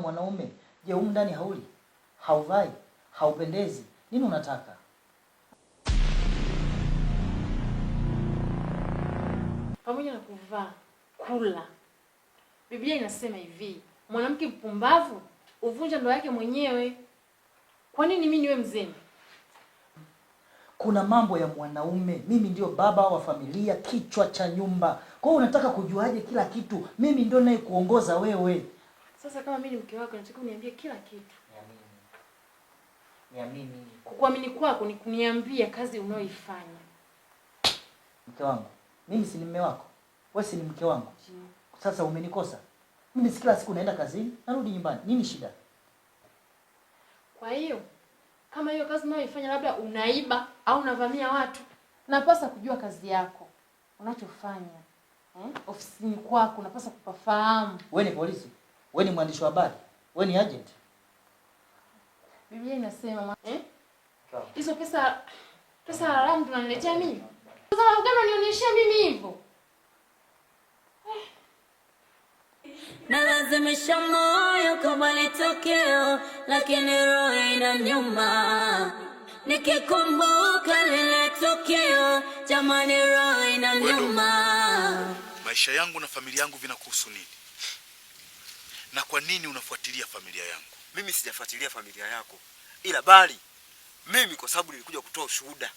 mwanaume. Je, humu ndani hauli? Hauvai? Haupendezi? Nini unataka? Pamoja na kuvaa, kula. Biblia inasema hivi, mwanamke mpumbavu uvunja ndoa yake mwenyewe. Kwa nini mimi niwe mzembe? Kuna mambo ya mwanaume. Mimi ndio baba wa familia, kichwa cha nyumba. Kwa hiyo unataka kujuaje kila kitu? Mimi ndio naye kuongoza wewe. Sasa kama mimi ni mke wako, nataka uniambie kila kitu. Niamini. Kukuamini kwako ni kuniambia kazi unayoifanya. Mke wangu, mimi si ni mume wako? Wewe si ni mke wangu? Sasa umenikosa. Mimi kila siku naenda kazini, narudi nyumbani. Nini shida? Kwa hiyo kama hiyo kazi unayoifanya labda unaiba au unavamia watu, napaswa kujua kazi yako unachofanya. Ofisini kwako napaswa kupafahamu. Wewe ni polisi? Wewe ni mwandishi wa habari? Wewe ni agent? Biblia inasema hizo pesa haramu tunaniletea mimi. Sasa mbona unionyeshia mimi hivyo? Na lazimisha moyo kubali tokeo, lakini roho inaniuma nikikumbuka lile tokeo. Jamani, roho inaniuma. Maisha yangu na familia yangu vinakuhusu nini? Na kwa nini unafuatilia familia yangu? Mimi sijafuatilia familia yako, ila bali mimi kwa sababu nilikuja kutoa ushuhuda,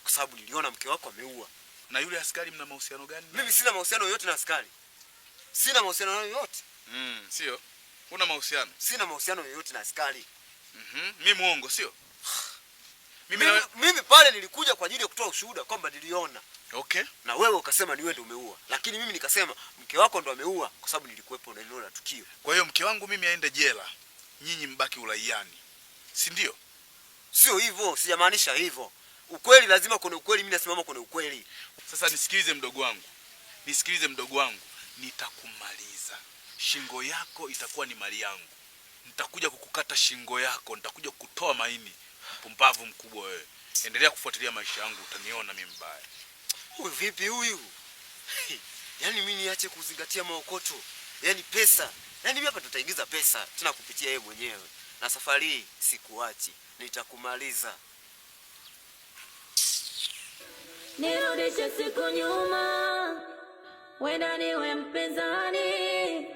kwa sababu niliona mke wako ameua. Na yule askari mna mahusiano gani? Mimi sina mahusiano yoyote na askari. Sina mahusiano yoyote. Sio? Una mahusiano? Sina mahusiano yoyote na askari. Mimi muongo, sio? Mimi pale nilikuja kwa ajili ya kutoa ushuhuda kwamba niliona. Okay. Na wewe ukasema ni wewe ndio umeua. Lakini mimi nikasema mke wako ndo ameua kwa sababu nilikuwepo na eneo la tukio. Kwa hiyo mke wangu mimi aende jela, nyinyi mbaki uraiani. Si ndio? Sio hivyo, sijamaanisha hivyo. Ukweli lazima kuna ukweli, mimi nasimama kuna ukweli. Sasa nisikilize mdogo wangu. Nitakumaliza. Shingo yako itakuwa ni mali yangu. Nitakuja kukukata shingo yako, nitakuja kutoa maini. Mpumbavu mkubwa wewe. Endelea kufuatilia maisha yangu, utaniona mimi mbaya. Huyu vipi huyu? Yaani mimi niache kuzingatia maokoto. Yaani pesa. Yaani mimi hapa tutaingiza pesa tena kupitia yeye mwenyewe. Na safari hii sikuachi. Nitakumaliza. Nirudishe siku nyuma, wenda niwe mpenzani.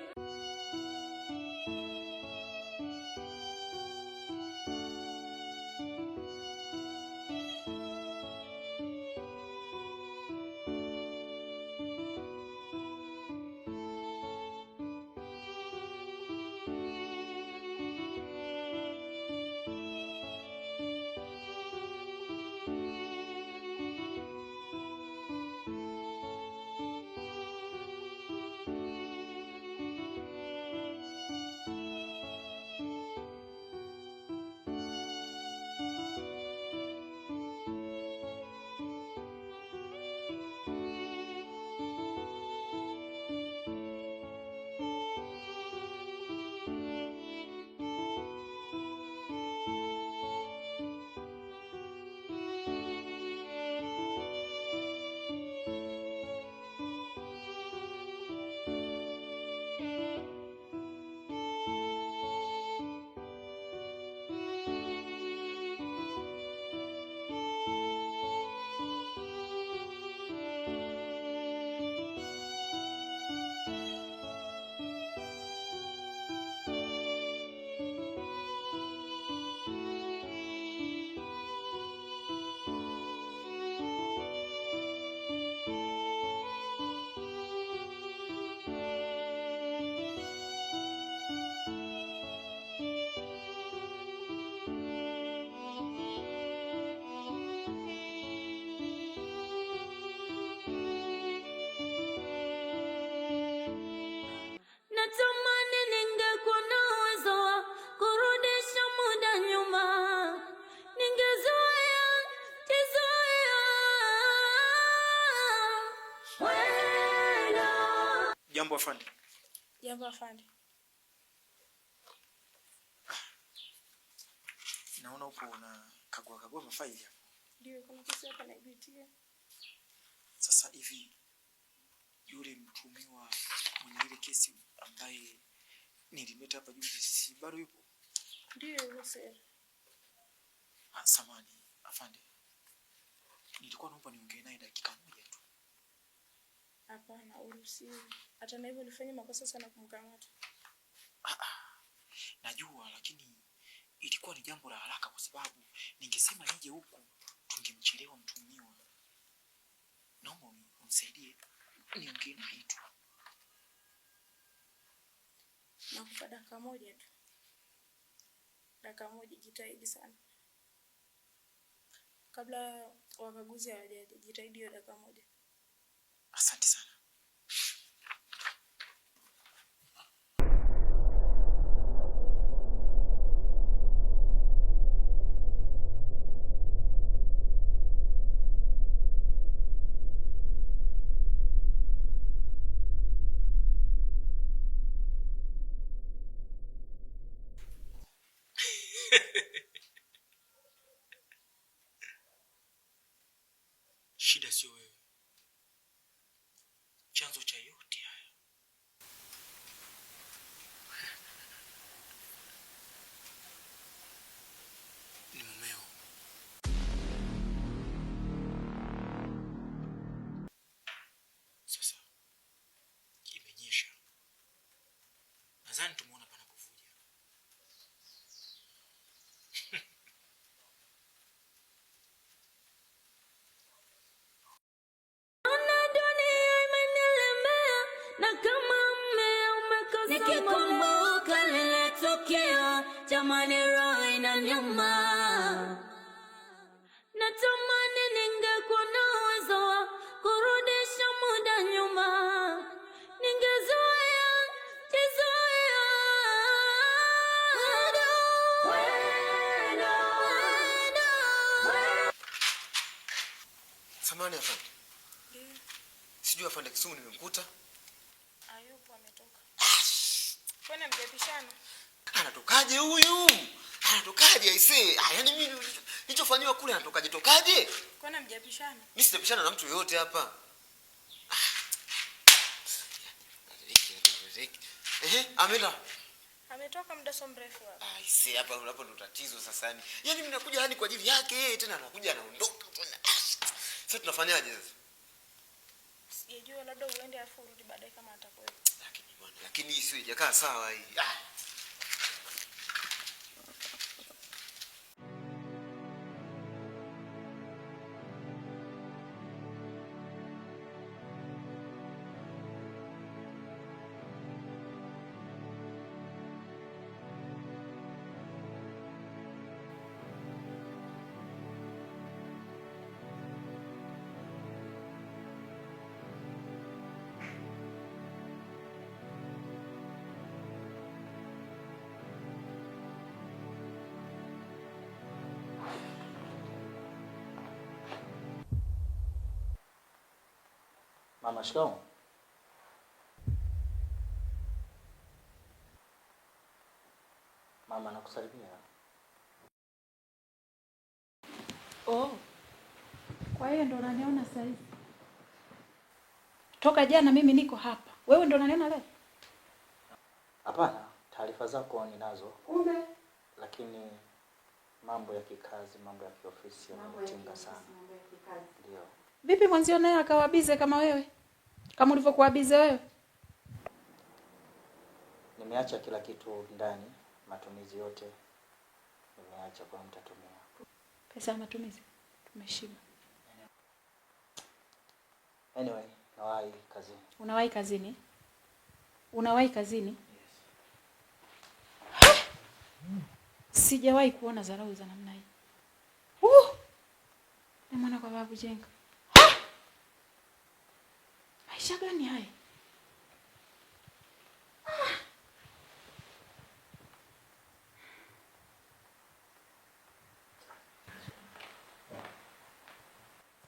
Natamani ningekuwa na uwezo wa kurudisha muda nyuma. Ningezoea. Jambo afande. Jambo afande. Naona upo kagua mafaili hapo. Ndio, kuna kesi hapa naipitia. Sasa hivi yule mtumiwa mwenye ile kesi ambaye nilimleta hapa juzi, si bado yupo? Ndio hivyo sir. Samani afande, nilikuwa naomba niongee naye dakika moja tu. Hapana, uruhusiwi. Hata na hivyo ulifanya makosa sana kumkamata. Najua, lakini ilikuwa ni jambo la haraka kwa sababu ningesema nije huku tungemchelewa mtumiwa. Naomba unisaidie niongee naye tu. Nakupa dakika moja tu. Dakika moja, jitahidi sana. Kabla wakaguzi hawajaja, jitahidi hiyo dakika moja. Asante sana. Shida sio wewe. Chanzo cha yote haya ni mumeo. Sasa imenyesha, nadhani tumeona panapovuja. Nikikumbuka lile tukio, jamani roho inaniuma. Natamani ningekuwa na uwezo wa kurudisha muda nyuma. Ningezoea, jizoea. Samani afande. Sijui afande Kisumu nimemkuta. Ayupo ametoka. Kwani mjapishana? Anatokaje huyu? Anatokaje aisee? Yaani mimi nilichofanywa kule anatokaje tokaje? Kwani mjapishana? Mimi sijapishana na mtu yoyote hapa. Amela. Ametoka muda so mrefu hapa. Aisee, hapa ndo tatizo sasa yani. Yaani mimi nakuja hani kwa ajili yake yeye, tena anakuja anaondoka tena. Sasa tunafanyaje sasa? Sijajua, labda uende afu urudi baadaye kama atakuwepo. Lakini hii sio ijakaa sawa hii. Mama, shikamoo. Mama nakusalimia. Oh. Kwa hiyo ndo unaniona sasa hivi. Toka jana mimi niko hapa. Wewe ndo unaniona leo? Hapana, taarifa zako ninazo. Kumbe Lakini mambo ya kikazi, mambo ya kiofisi yamenitinga sana. Ndio. vipi mwanzio naye akawa bize kama wewe? Kama ulivyokuwa bize wewe? Nimeacha kila kitu ndani, matumizi yote nimeacha, kwa mtatumia. Pesa ya matumizi tumeshiba. Anyway, nawahi kazini. Unawahi kazini? Unawahi kazini? Yes. Sijawahi kuona dharau za namna hii. Ni mwana kwa babu Jenga. Maisha gani haya?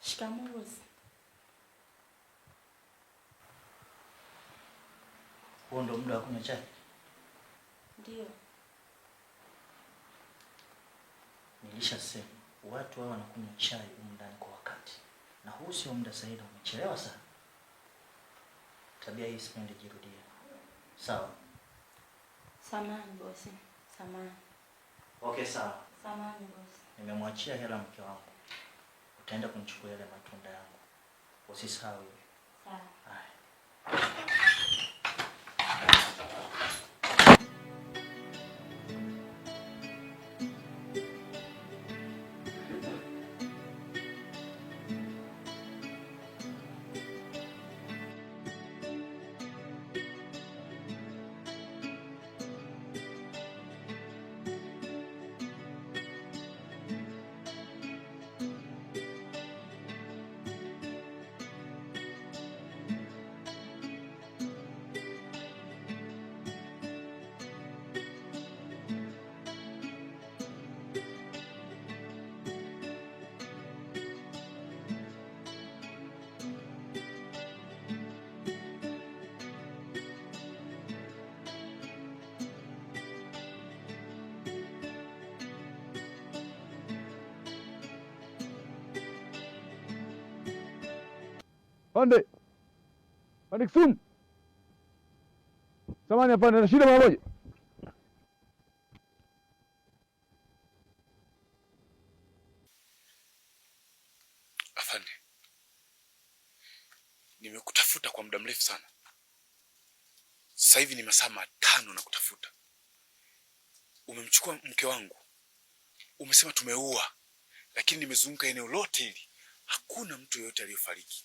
Shikamoo Rose. Huo ndo muda wa kunywa chai? Ndio. Nilishasema watu hao wanakunywa chai humu ndani kwa wakati, na huu sio muda sahihi, umechelewa sana. Tabia hii sipendi jirudie. Sawa? Samahani bosi. Samahani. Okay, sawa. Samahani bosi. Nimemwachia hela mke wangu. Utaenda kunichukua yale matunda yangu. Usisahau. Sawa. Haya. Pande. Pande Kisum. Samahani afande, na shida mara moja. Afande, nimekutafuta kwa muda mrefu sana. Sasa hivi ni masaa 5 na kutafuta. Umemchukua mke wangu. Umesema tumeua. Lakini nimezunguka eneo lote hili. Hakuna mtu yeyote aliyefariki.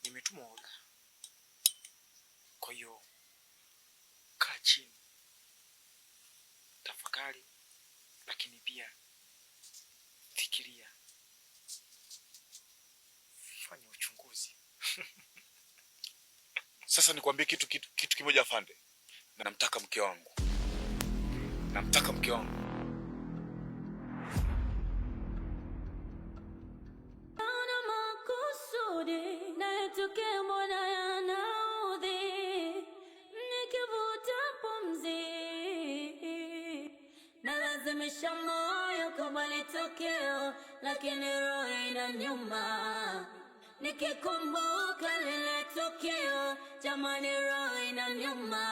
Nimetuma oda. Kwa hiyo kaa chini, tafakari, lakini pia fikiria, fanya uchunguzi. Sasa nikwambie kitu kimoja afande. Namtaka mke wangu. Namtaka mke wangu. Ana makusudi na yatokea mbona yanaudhi, nikivuta pumzi nalazimisha moyo kubali tokeo, lakini roho inaniuma nikikumbuka lile tokeo. Jamani, roho inaniuma,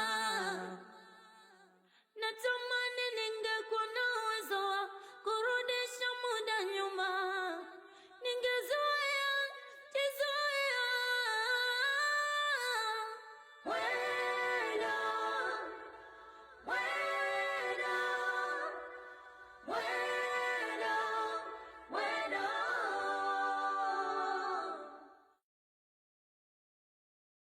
natamani